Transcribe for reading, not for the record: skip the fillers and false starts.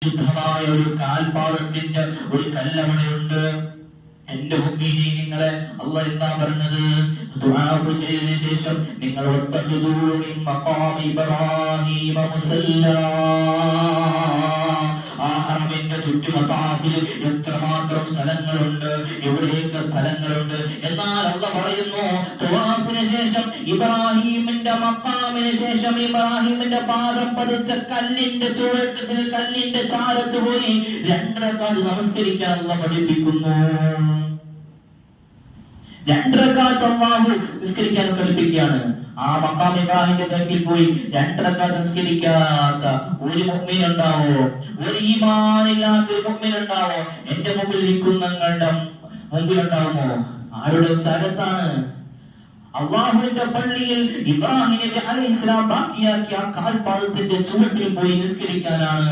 ശുദ്ധമായ ഒരു കാൽപാദത്തിന്റെ ഒരു കല്ലവണയുണ്ട്. എന്റെ മുഅ്മിനീ, നിങ്ങളെ അല്ലാഹ് എന്താ പറഞ്ഞത്? ദുആ ചെയ്തതിനു ശേഷം നിങ്ങൾ മിൻ മഖാമി ഇബ്രാഹീമ മുസല്ലാ. ആ ഹറമിന്റെ ചുറ്റുമത്താഫിൽ എത്രമാത്രം സ്ഥലങ്ങളുണ്ട്, എവിടെയൊക്കെ സ്ഥലങ്ങളുണ്ട്. എന്നാൽ അല്ലാഹ് പറയുന്നു, തവാഫിന് ശേഷം ഇബ്രാഹീമിന്റെ മഖാമിന് ശേഷം ഇബ്രാഹീമിന്റെ പാദം പതിച്ച കല്ലിന്റെ ചുവട്ടിൽ, കല്ലിന്റെ ചാരത്ത് പോയി 2 റക്അത്ത് നമസ്കരിക്കാൻ അല്ലാഹ് പഠിപ്പിക്കുന്നു. 2 റക്അത്ത് അല്ലാഹു നിസ്കരിക്കാൻ പഠിപ്പിക്കുകയാണ്. ആ മഖാം ഇബ്രാഹിമിന്റെ തക്കിൽ പോയി 2 റക്അത്ത് നിസ്കരിക്കാത്ത ഒരു മുഅ്മിൻ ഉണ്ടാവോ? ഒരു ഈമാനില്ലാത്ത ഒരു മുഅ്മിൻ ഉണ്ടാവോ? എന്റെ മുമ്പിൽ നിൽക്കുന്നങ്ങളുടെ മുമ്പിൽ ഉണ്ടാവുമോ? ആരുടെ ചാരത്താണ്? അല്ലാഹുവിന്റെ പള്ളിയിൽ ഇബ്രാഹിം നബി അലൈഹിസ്സലാം ബാക്കിയാക്കിയ ആ കാൽപാദത്തിന്റെ ചുവട്ടിൽ പോയി നിസ്കരിക്കാനാണ്